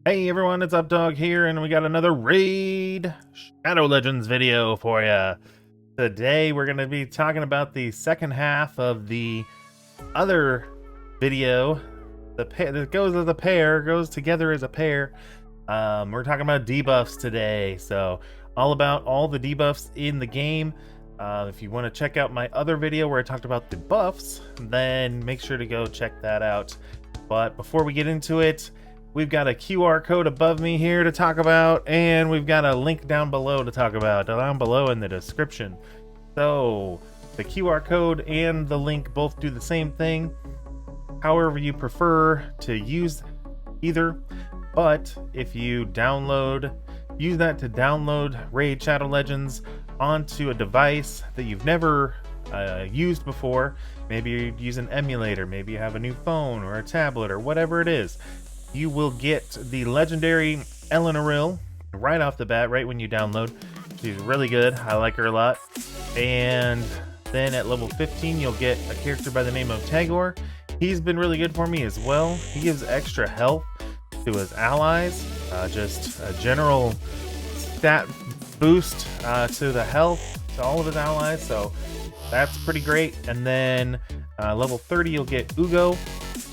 Hey everyone, it's Updog here, and we got another Raid Shadow Legends video for you. Today we're going to be talking about the second half of the other video that goes as a pair, goes together as a pair. We're talking about debuffs today, so all about all the debuffs in the game. If you want to check out my other video where I talked about the buffs, then make sure to go check that out. But before we get into it, we've got a QR code above me here to talk about, and we've got a link down below to talk about, down below in the description. So the QR code and the link both do the same thing, however you prefer to use either. But if you use that to download Raid Shadow Legends onto a device that you've never used before, maybe you use an emulator, maybe you have a new phone or a tablet or whatever it is, you will get the legendary Eleanorill right off the bat, right when you download. She's really good. I like her a lot. And then at level 15, you'll get a character by the name of Tagore. He's been really good for me as well. He gives extra health to his allies, just a general stat boost to the health to all of his allies. So that's pretty great. And then level 30, you'll get Ugo,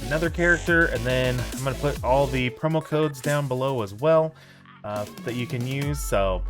another character, and then I'm going to put all the promo codes down below as well that you can use. So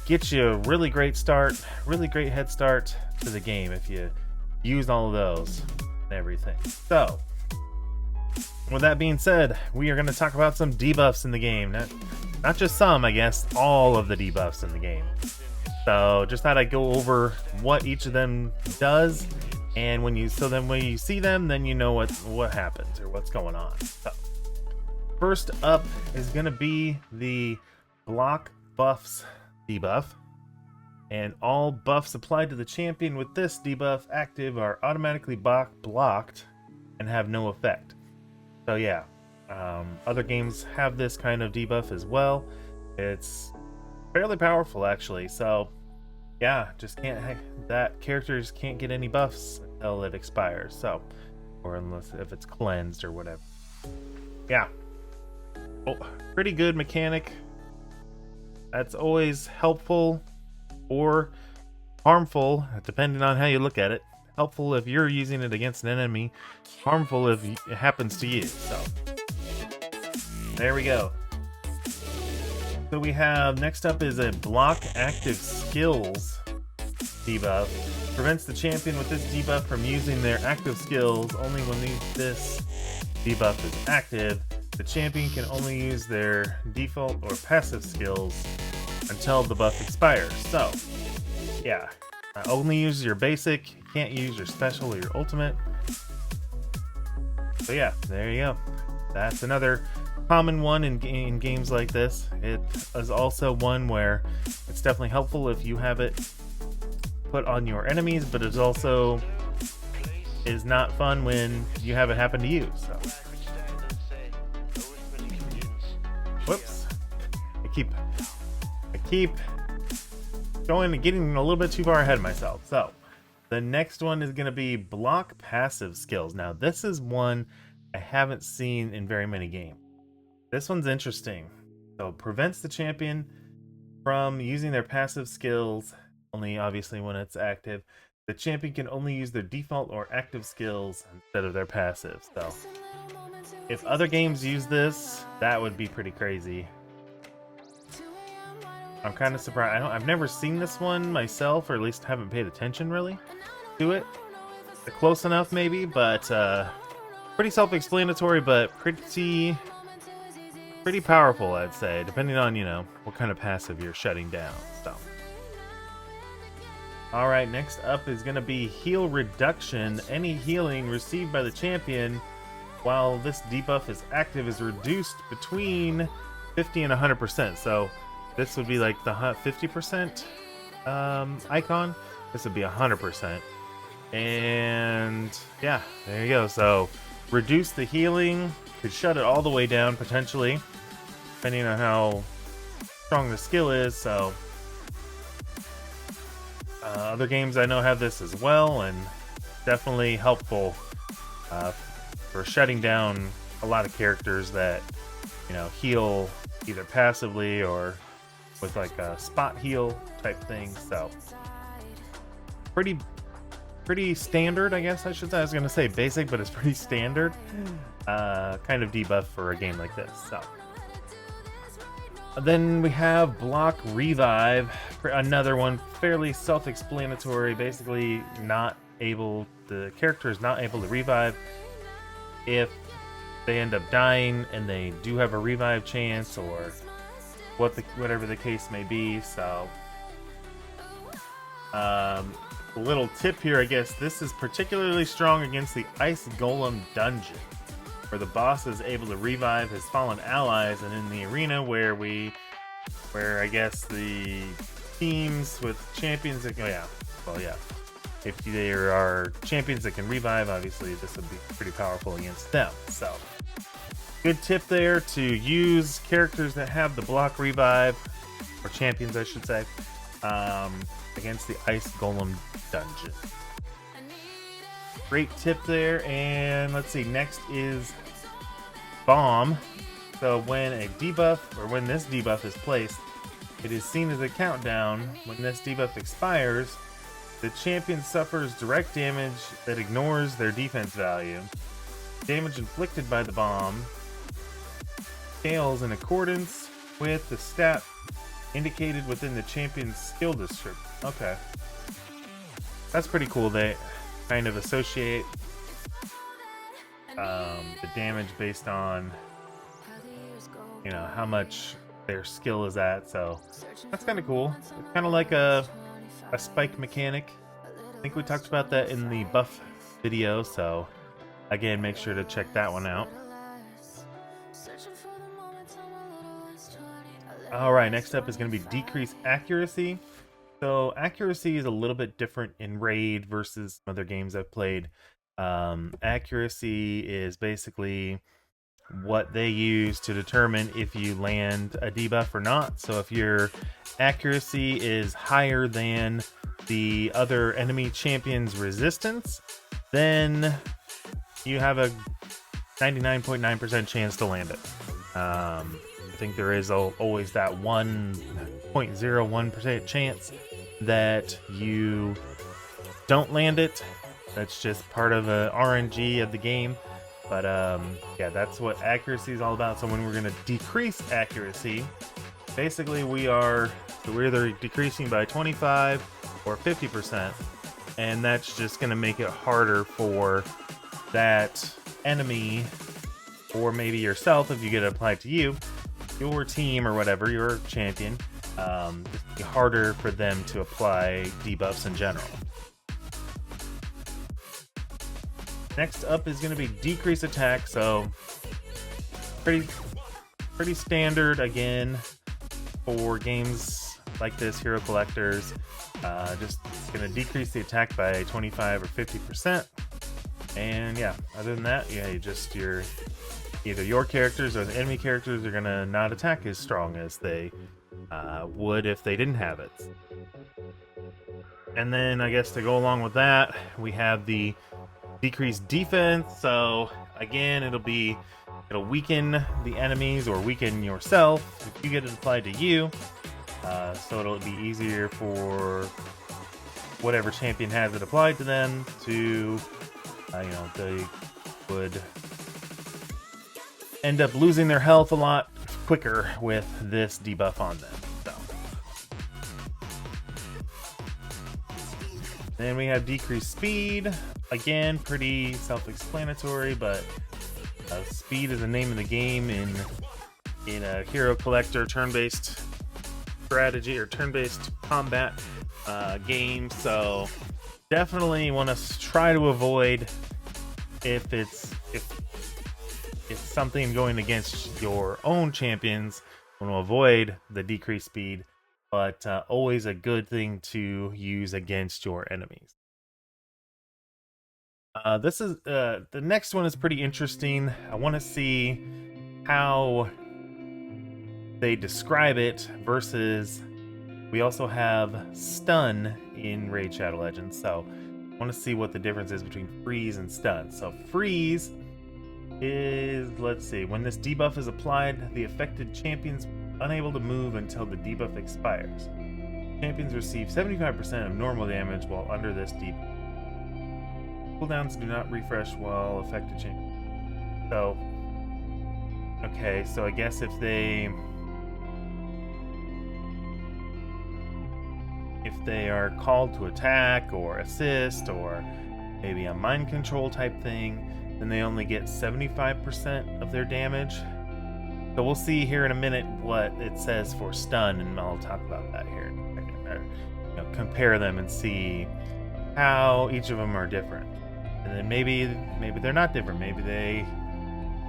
get you a really great start, really great head start to the game if you use all of those and everything. So with that being said, we are going to talk about some debuffs in the game. Not just some, I guess, all of the debuffs in the game. So just thought I'd go over what each of them does. And when you see them, then you know what happens or what's going on. So first up is going to be the block buffs debuff. And all buffs applied to the champion with this debuff active are automatically blocked and have no effect. So yeah, other games have this kind of debuff as well. It's fairly powerful actually. So yeah, that characters can't get any buffs until it expires. So, or unless if it's cleansed or whatever. Yeah, pretty good mechanic. That's always helpful or harmful, depending on how you look at it. Helpful if you're using it against an enemy, harmful if it happens to you. So there we go. So we have, next up is a block active skills debuff. Prevents the champion with this debuff from using their active skills only when this debuff is active. The champion can only use their default or passive skills until the buff expires. So yeah, only use your basic, you can't use your special or your ultimate. So yeah, there you go. That's another common one in games like this. It is also one where it's definitely helpful if you have it put on your enemies, but it also is not fun when you have it happen to you. So whoops, I keep going and getting a little bit too far ahead of myself. So the next one is going to be block passive skills. Now this is one I haven't seen in very many games. This one's interesting. So prevents the champion from using their passive skills, only obviously when it's active. The champion can only use their default or active skills instead of their passive. So if other games use this, that would be pretty crazy. I'm kind of surprised. I've never seen this one myself, or at least haven't paid attention really to it. Close enough maybe, but pretty self-explanatory, but pretty powerful, I'd say, depending on, what kind of passive you're shutting down. So alright, next up is going to be heal reduction. Any healing received by the champion while this debuff is active is reduced between 50 and 100%. So this would be like the 50% icon. This would be 100%. And yeah, there you go. So reduce the healing, could shut it all the way down potentially, depending on how strong the skill is. So other games I know have this as well, and definitely helpful for shutting down a lot of characters that heal either passively or with like a spot heal type thing. So pretty standard, I guess I should say. I was gonna say basic, but it's pretty standard kind of debuff for a game like this. So then we have block revive, another one fairly self-explanatory. Basically, the character is not able to revive if they end up dying, and they do have a revive chance, or whatever the case may be. So a little tip here, I guess this is particularly strong against the Ice Golem dungeon, where the boss is able to revive his fallen allies, and in the arena where I guess the teams with champions that if there are champions that can revive, obviously this would be pretty powerful against them. So good tip there to use characters that have the block revive, or champions I should say, against the Ice Golem dungeon. Great tip there. And let's see, next is Bomb. So when this debuff is placed, it is seen as a countdown. When this debuff expires, the champion suffers direct damage that ignores their defense value. Damage inflicted by the bomb scales in accordance with the stat indicated within the champion's skill description. Okay. That's pretty cool. They kind of associate the damage based on how much their skill is at. So that's kind of cool. It's kind of like a spike mechanic. I think we talked about that in the buff video, so again, make sure to check that one out. Alright, next up is going to be decreased accuracy. So accuracy is a little bit different in Raid versus other games I've played. Accuracy is basically what they use to determine if you land a debuff or not. So if your accuracy is higher than the other enemy champion's resistance, then you have a 99.9% chance to land it. I think there is always that 1.01% chance that you don't land it. That's just part of the RNG of the game. But yeah, that's what accuracy is all about. So when we're going to decrease accuracy, basically we're either decreasing by 25 or 50%, and that's just going to make it harder for that enemy, or maybe yourself if you get it applied to you, your team or whatever, your champion, just be harder for them to apply debuffs in general. Next up is going to be decrease attack. So pretty standard again for games like this, Hero Collectors. Just going to decrease the attack by 25 or 50%. And yeah, other than that, yeah, either your characters or the enemy characters are going to not attack as strong as they would if they didn't have it. And then I guess to go along with that, we have the decreased defense. So again, it'll weaken the enemies or weaken yourself if you get it applied to you. So it'll be easier for whatever champion has it applied to them to, they would end up losing their health a lot quicker with this debuff on them. So then we have decreased speed. Again, pretty self-explanatory, but speed is the name of the game in a Hero Collector turn-based strategy or turn-based combat game. So definitely want to try to avoid if it's something going against your own champions. Want to avoid the decreased speed, but always a good thing to use against your enemies. This is the next one is pretty interesting. I want to see how they describe it versus we also have stun in Raid Shadow Legends. So I want to see what the difference is between freeze and stun. So freeze is, let's see, when this debuff is applied, the affected champion's unable to move until the debuff expires. Champions receive 75% of normal damage while under this debuff. Cooldowns do not refresh while affected champions. So, okay, so I guess if they are called to attack or assist or maybe a mind control type thing, then they only get 75% of their damage. So we'll see here in a minute what it says for stun, and I'll talk about that here in a second. Or, compare them and see how each of them are different. And then maybe they're not different. Maybe they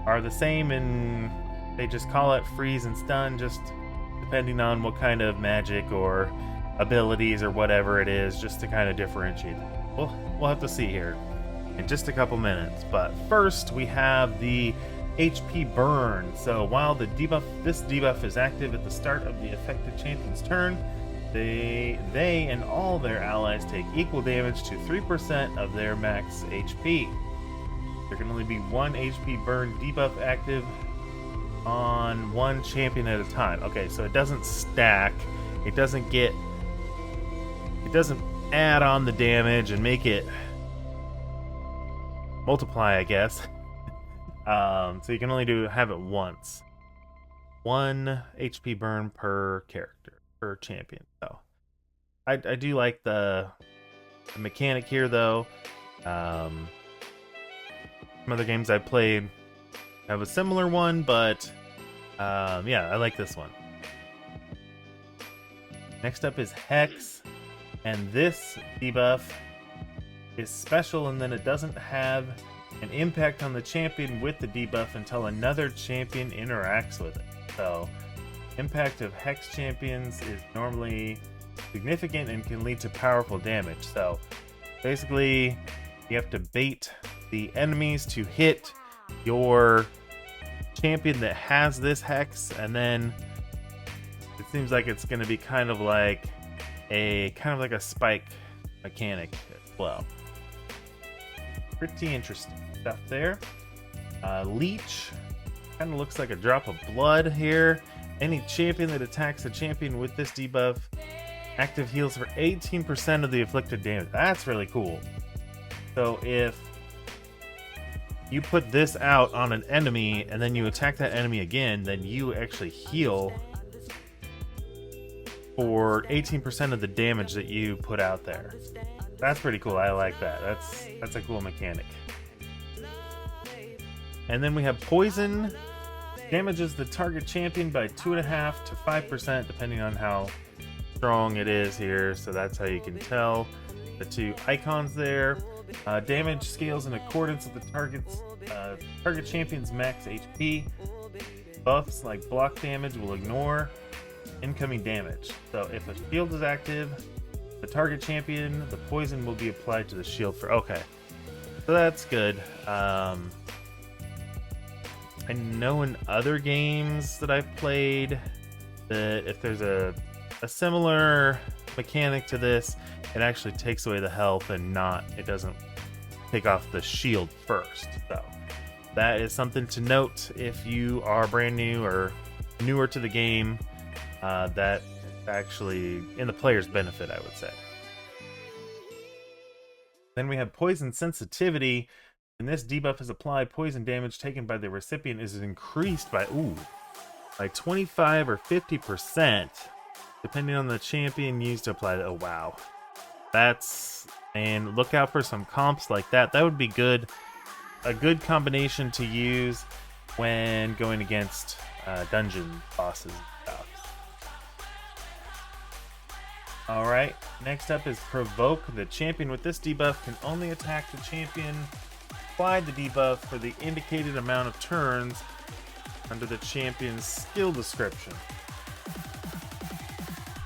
are the same and they just call it freeze and stun, just depending on what kind of magic or abilities or whatever it is, just to kind of differentiate them. We'll have to see here in just a couple minutes. But first we have the HP burn. So while this debuff is active at the start of the affected champion's turn, they and all their allies take equal damage to 3% of their max HP. There can only be one HP burn debuff active on one champion at a time. Okay, so it doesn't stack. It doesn't add on the damage and make it multiply, I guess. So you can only have it once. 1 HP burn per character, per champion. So I do like the mechanic here, though. Some other games I played have a similar one, but yeah, I like this one. Next up is Hex, and this debuff is special in that it doesn't have an impact on the champion with the debuff until another champion interacts with it. So, impact of Hex champions is normally significant and can lead to powerful damage. So, basically, you have to bait the enemies to hit your champion that has this Hex, and then it seems like it's going to be kind of like a spike mechanic as well. Pretty interesting stuff there. Leech kind of looks like a drop of blood here. Any champion that attacks a champion with this debuff active heals for 18% of the afflicted damage. That's really cool. So if you put this out on an enemy and then you attack that enemy again, then you actually heal for 18% of the damage that you put out there. That's pretty cool. I like that. That's a cool mechanic. And then we have Poison. Damages the target champion by 2.5 to 5%, depending on how strong it is here. So that's how you can tell the two icons there. Damage scales in accordance with the target champion's max HP. Buffs like block damage will ignore incoming damage. So if a shield is active, the target champion, the poison will be applied to the shield for... Okay, so that's good. I know in other games that I've played that if there's a similar mechanic to this, it actually takes away the health and it doesn't take off the shield first. So that is something to note if you are brand new or newer to the game. That actually in the player's benefit, I would say. Then we have Poison Sensitivity. When this debuff is applied, poison damage taken by the recipient is increased by 25 or 50%, depending on the champion used to apply it. Oh wow, and look out for some comps like that. That would be good, a good combination to use when going against dungeon bosses and stuff. Alright, next up is Provoke. The champion with this debuff can only attack the champion applied the debuff for the indicated amount of turns under the champion's skill description.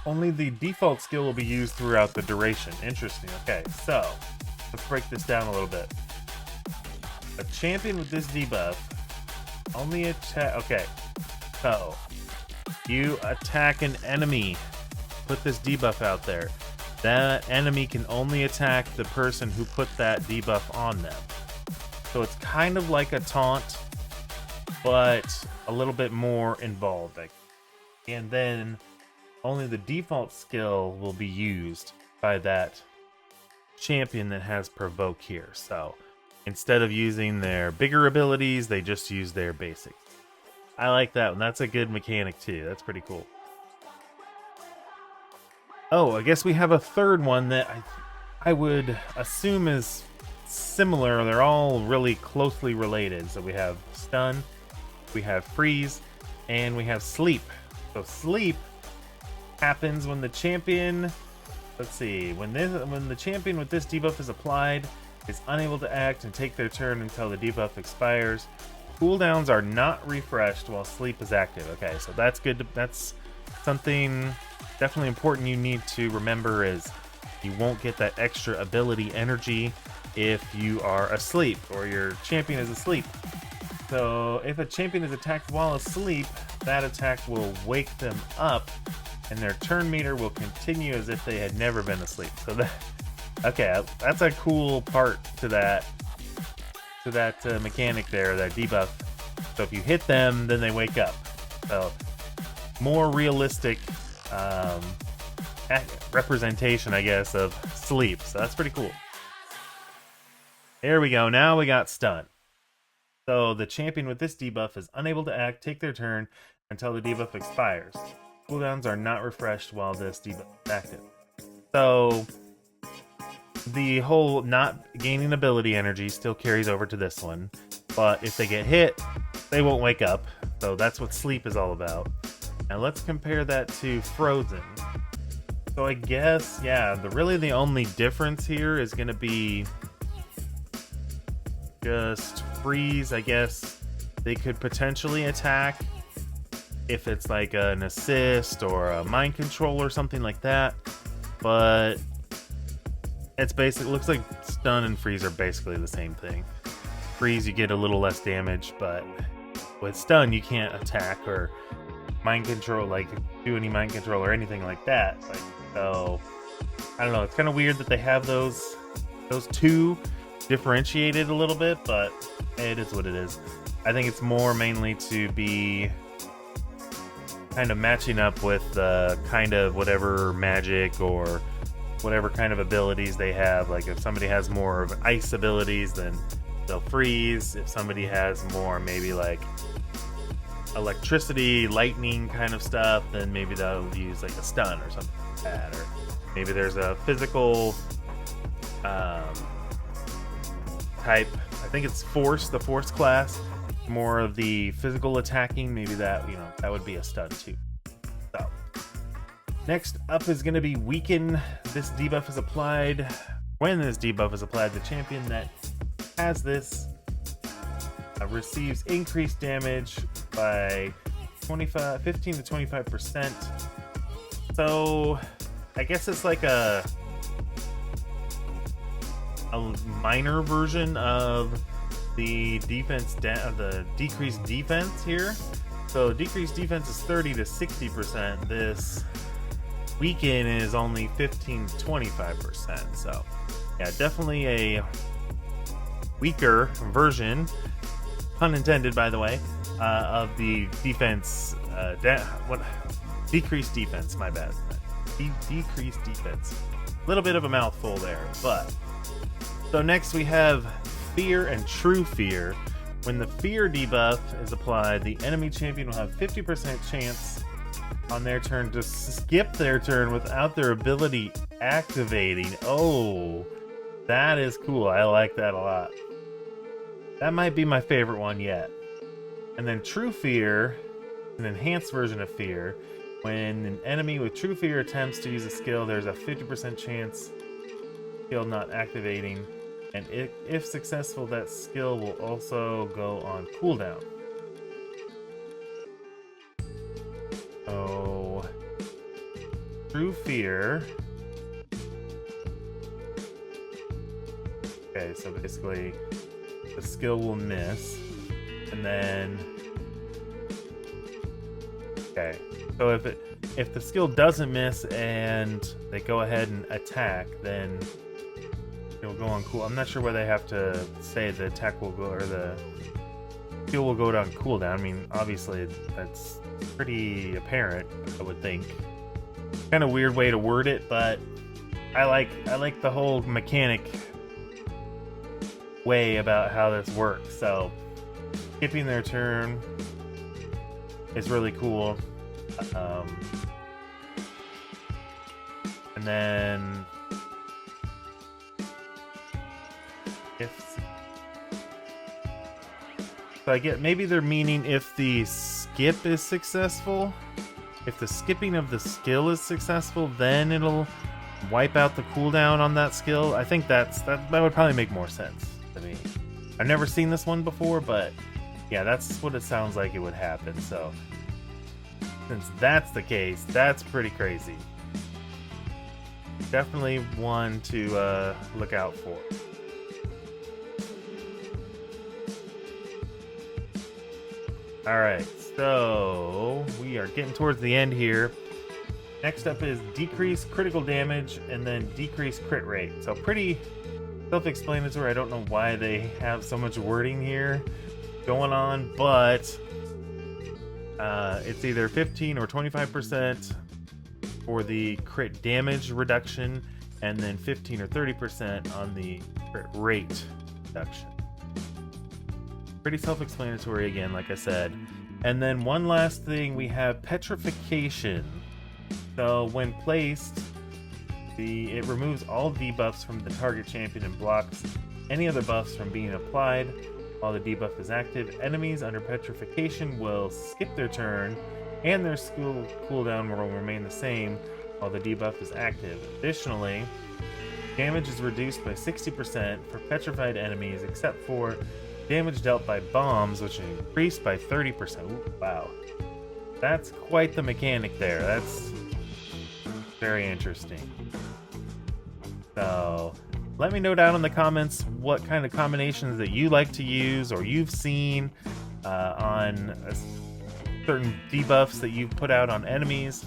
Only the default skill will be used throughout the duration. Interesting. Okay, so let's break this down a little bit. A champion with this debuff only attack... Okay, so you attack an enemy, put this debuff out there. That enemy can only attack the person who put that debuff on them. So it's kind of like a taunt, but a little bit more involved. And then only the default skill will be used by that champion that has provoke here. So instead of using their bigger abilities, they just use their basics. I like that one. That's a good mechanic too. That's pretty cool. Oh, I guess we have a third one that I would assume is similar. They're all really closely related. So we have stun, we have freeze, and we have sleep. So sleep happens when the champion, let's see, when the champion with this debuff is applied is unable to act and take their turn until the debuff expires. Cooldowns are not refreshed while sleep is active. Okay, so that's good. That's something definitely important you need to remember, is you won't get that extra ability energy if you are asleep or your champion is asleep. So if a champion is attacked while asleep, that attack will wake them up and their turn meter will continue as if they had never been asleep. So okay, that's a cool part to that mechanic there, that debuff. So if you hit them, then they wake up. So more realistic representation, I guess, of sleep. So that's pretty cool. There we go. Now we got stun. So the champion with this debuff is unable to act, take their turn until the debuff expires. Cooldowns are not refreshed while this debuff is active. So the whole not gaining ability energy still carries over to this one, but if they get hit, they won't wake up. So that's what sleep is all about. Now let's compare that to frozen. So I guess, yeah, really the only difference here is going to be just freeze. I guess they could potentially attack if it's like an assist or a mind control or something like that, but it's looks like stun and freeze are basically the same thing. Freeze, you get a little less damage, but with stun you can't attack or mind control, like do any mind control or anything like that. So I don't know, it's kind of weird that they have those two differentiated a little bit, but it is what it is. I think it's more mainly to be kind of matching up with kind of whatever magic or whatever kind of abilities they have. Like if somebody has more of ice abilities, then they'll freeze. If somebody has more maybe like electricity, lightning kind of stuff, then maybe they'll use like a stun or something like that. Or maybe there's a physical type. I think it's force, the force class, more of the physical attacking. Maybe that, that would be a stun too. So next up is going to be weaken. This debuff is applied. When this debuff is applied, the champion that has this receives increased damage by 15 to 25%. So I guess it's like a minor version of the defense, the decreased defense here. So decreased defense is 30 to 60%. This weaken is only 15 to 25%. So yeah, definitely a weaker version, pun intended by the way, of the defense. Decreased defense, my bad. Decreased defense. A little bit of a mouthful there, but so next we have Fear and True Fear. When the Fear debuff is applied, the enemy champion will have 50% chance on their turn to skip their turn without their ability activating. Oh, that is cool. I like that a lot. That might be my favorite one yet. And then True Fear, an enhanced version of Fear. When an enemy with True Fear attempts to use a skill, there's a 50% chance skill not activating. And if successful, that skill will also go on cooldown. Oh, True Fear. Okay, so basically the skill will miss, and then okay, so if the skill doesn't miss and they go ahead and attack, then it'll go on cool. I'm not sure where they have to say the attack will go, or skill will go down cooldown. I mean, obviously that's pretty apparent, I would think. Kind of weird way to word it, but I like the whole mechanic way about how this works. So skipping their turn is really cool. And then so I get, maybe they're meaning if the skip is successful, if the skipping of the skill is successful, then it'll wipe out the cooldown on that skill. I think that would probably make more sense to me. I've never seen this one before, but yeah, that's what it sounds like it would happen. So since that's the case, that's pretty crazy. Definitely one to look out for. Alright, so we are getting towards the end here. Next up is decrease critical damage and then decrease crit rate. So pretty self-explanatory. I don't know why they have so much wording here going on, but it's either 15 or 25% for the crit damage reduction, and then 15 or 30% on the crit rate reduction. Pretty self-explanatory again, like I said. And then one last thing, we have petrification. So when placed, it removes all debuffs from the target champion and blocks any other buffs from being applied while the debuff is active. Enemies under petrification will skip their turn, and their skill cooldown will remain the same while the debuff is active. Additionally, damage is reduced by 60% for petrified enemies, except for damage dealt by bombs, which is increased by 30%. Ooh, wow. That's quite the mechanic there. That's very interesting. So let me know down in the comments what kind of combinations that you like to use or you've seen on certain debuffs that you've put out on enemies.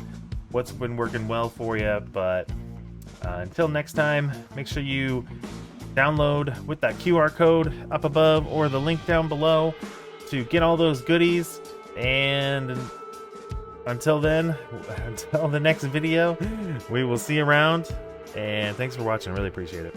What's been working well for you. But until next time, make sure you download with that QR code up above or the link down below to get all those goodies. And until then, until the next video, we will see you around. And thanks for watching. I really appreciate it.